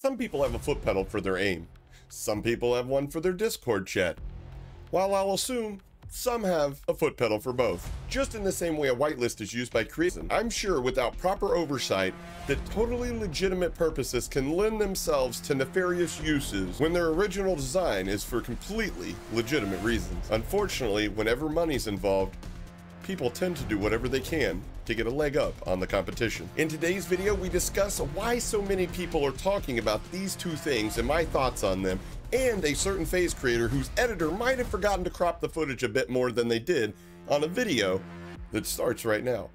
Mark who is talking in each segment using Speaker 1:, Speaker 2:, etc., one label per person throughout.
Speaker 1: Some people have a foot pedal for their aim. Some people have one for their Discord chat. While I'll assume some have a foot pedal for both. Just in the same way a whitelist is used by creators, I'm sure without proper oversight that totally legitimate purposes can lend themselves to nefarious uses when their original design is for completely legitimate reasons. Unfortunately, whenever money's involved, people tend to do whatever they can to get a leg up on the competition. In today's video, we discuss why so many people are talking about these two things and my thoughts on them, and a certain FaZe creator whose editor might have forgotten to crop the footage a bit more than they did on a video that starts right now.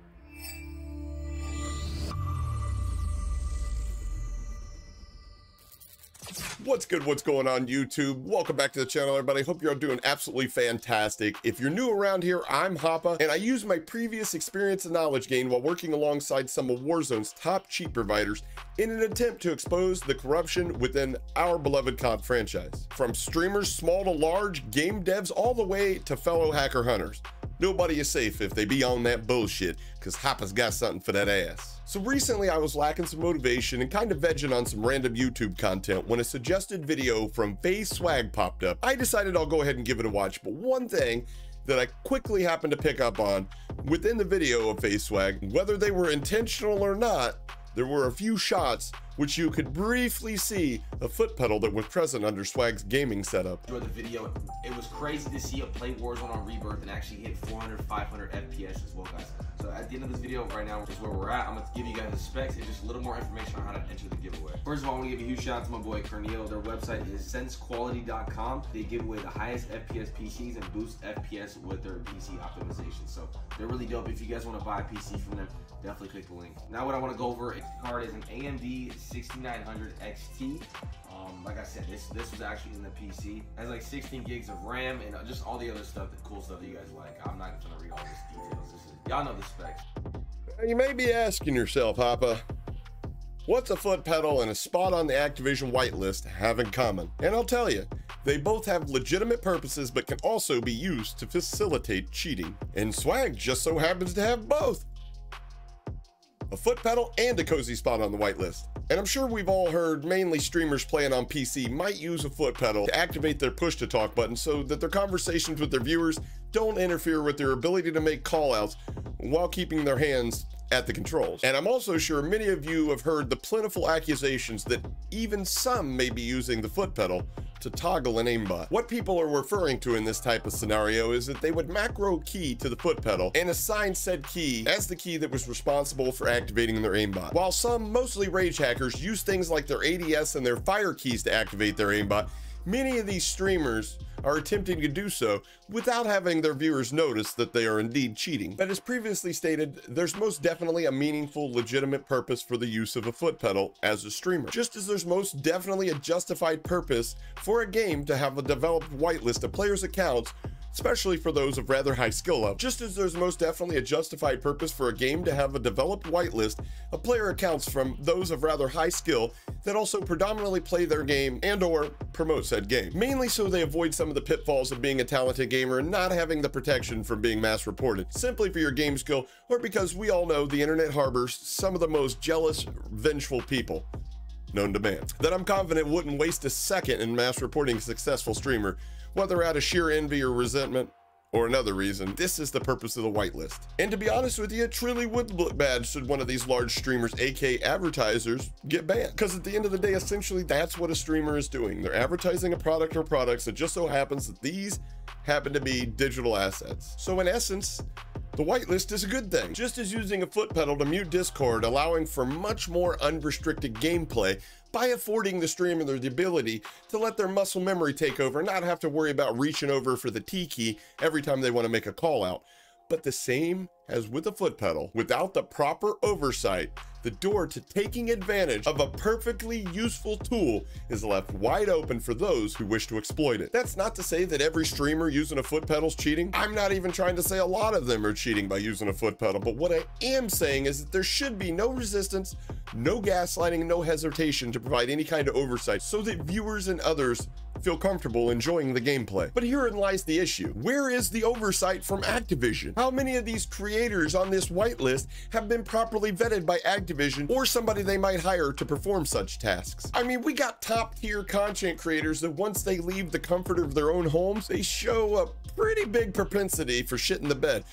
Speaker 1: What's good? What's going on, YouTube? Welcome back to the channel, everybody. Hope you're all doing absolutely fantastic. If you're new around here, I'm Hoppa, and I use my previous experience and knowledge gained while working alongside some of Warzone's top cheat providers in an attempt to expose the corruption within our beloved COD franchise. From streamers small to large, game devs, all the way to fellow hacker hunters. Nobody is safe if they be on that bullshit, because Hoppa's got something for that ass. So recently I was lacking some motivation and kind of vegging on some random YouTube content when a suggested video from FaZe Swag popped up. I decided I'll go ahead and give it a watch, but one thing that I quickly happened to pick up on within the video of FaZe Swag, whether they were intentional or not, there were a few shots which you could briefly see a foot pedal that was present under Swag's gaming setup.
Speaker 2: For the video, it was crazy to see it play Warzone on Rebirth and actually hit 400, 500 FPS as well, guys. So at the end of this video right now is where we're at. I'm going to give you guys the specs and just a little more information on how to enter the giveaway. First of all, I want to give a huge shout out to my boy Cornel. Their website is sensequality.com. They give away the highest FPS PCs and boost FPS with their PC optimization. So they're really dope. If you guys want to buy a PC from them, definitely click the link. Now what I want to go over, the card is an AMD 6900 XT. Like I said, this was actually in the PC. It has like 16 gigs of RAM and just all the other stuff, the cool stuff that you guys like. I'm not gonna read all these details. Y'all know the specs.
Speaker 1: You may be asking yourself, Hoppa, what's a foot pedal and a spot on the Activision whitelist have in common? And I'll tell you, they both have legitimate purposes but can also be used to facilitate cheating. And Swag just so happens to have both. A foot pedal and a cozy spot on the whitelist. And I'm sure we've all heard mainly streamers playing on PC might use a foot pedal to activate their push to talk button so that their conversations with their viewers don't interfere with their ability to make callouts while keeping their hands at the controls. And I'm also sure many of you have heard the plentiful accusations that even some may be using the foot pedal to toggle an aimbot. What people are referring to in this type of scenario is that they would macro key to the foot pedal and assign said key as the key that was responsible for activating their aimbot. While some, mostly rage hackers, use things like their ADS and their fire keys to activate their aimbot, many of these streamers are attempting to do so without having their viewers notice that they are indeed cheating. But as previously stated, there's most definitely a meaningful, legitimate purpose for the use of a foot pedal as a streamer. Just as there's most definitely a justified purpose for a game to have a developed whitelist of players' accounts, especially for those of rather high skill level. Just as there's most definitely a justified purpose for a game to have a developed whitelist of player accounts from those of rather high skill that also predominantly play their game and or promote said game. Mainly so they avoid some of the pitfalls of being a talented gamer and not having the protection from being mass reported, simply for your game skill or because we all know the internet harbors some of the most jealous, vengeful people known to man, that I'm confident wouldn't waste a second in mass reporting a successful streamer, whether out of sheer envy or resentment or another reason. This is the purpose of the whitelist. And to be honest with you, it truly would look bad should one of these large streamers, aka advertisers, get banned. Because at the end of the day, essentially that's what a streamer is doing. They're advertising a product or products. It just so happens that these happen to be digital assets. So in essence, the whitelist is a good thing. Just as using a foot pedal to mute Discord, allowing for much more unrestricted gameplay by affording the streamer the ability to let their muscle memory take over and not have to worry about reaching over for the T key every time they want to make a call out. But the same as with a foot pedal, without the proper oversight, the door to taking advantage of a perfectly useful tool is left wide open for those who wish to exploit it. That's not to say that every streamer using a foot pedal is cheating. I'm not even trying to say a lot of them are cheating by using a foot pedal, but what I am saying is that there should be no resistance, no gaslighting, no hesitation to provide any kind of oversight so that viewers and others feel comfortable enjoying the gameplay. But herein lies the issue. Where is the oversight from Activision? How many of these creators on this whitelist have been properly vetted by Activision or somebody they might hire to perform such tasks? I mean, we got top tier content creators that once they leave the comfort of their own homes, they show a pretty big propensity for shit in the bed.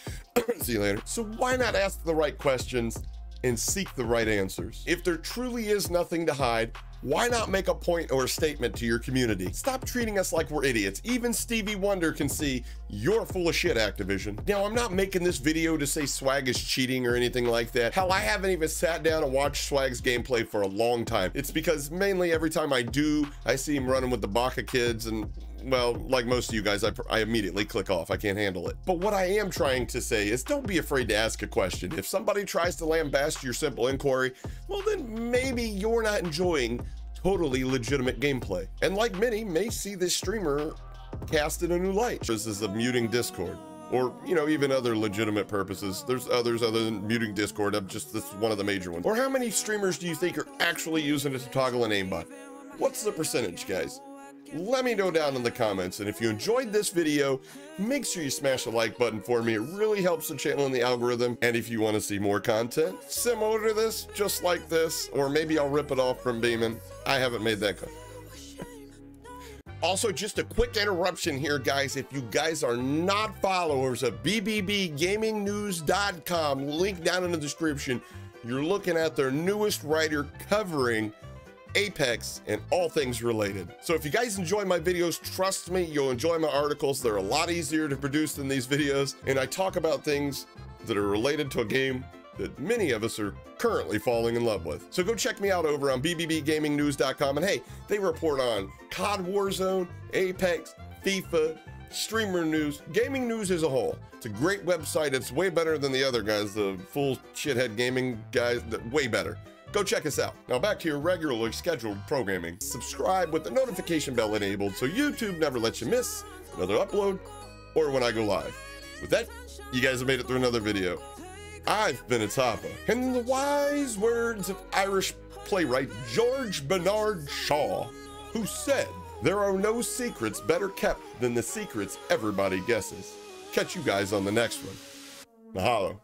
Speaker 1: See you later. So why not ask the right questions and seek the right answers? If there truly is nothing to hide, why not make a point or a statement to your community? Stop treating us like we're idiots. Even Stevie Wonder can see you're full of shit, Activision. Now, I'm not making this video to say Swag is cheating or anything like that. Hell, I haven't even sat down and watched Swag's gameplay for a long time. It's because mainly every time I do, I see him running with the Baka kids, and well, like most of you guys, I immediately click off. I can't handle it. But what I am trying to say is don't be afraid to ask a question. If somebody tries to lambast your simple inquiry, well, then maybe you're not enjoying totally legitimate gameplay. And like many may see this streamer cast in a new light. This is a muting Discord, or, you know, even other legitimate purposes. There's others other than muting Discord. This is one of the major ones. Or how many streamers do you think are actually using it to toggle an aimbot? What's the percentage, guys? Let me know down in the comments, and if you enjoyed this video, make sure you smash the like button for me. It really helps the channel and the algorithm. And if you want to see more content similar to this, just like this, or maybe I'll rip it off from Beeman, I haven't made that cut. Also, just a quick interruption here, guys. If you guys are not followers of BBBGamingNews.com, link down in the description, you're looking at their newest writer covering Apex and all things related. So if you guys enjoy my videos, trust me, you'll enjoy my articles. They're a lot easier to produce than these videos, and I talk about things that are related to a game that many of us are currently falling in love with. So go check me out over on BBBGamingNews.com, and hey, they report on COD Warzone, Apex, FIFA, streamer news, gaming news as a whole. It's a great website. It's way better than the other guys, the full shithead gaming guys, way better. Go check us out. Now back to your regularly scheduled programming. Subscribe with the notification bell enabled so YouTube never lets you miss another upload or when I go live. With that, you guys have made it through another video. I've been Atapa, and in the wise words of Irish playwright George Bernard Shaw, who said, "There are no secrets better kept than the secrets everybody guesses." Catch you guys on the next one. Mahalo.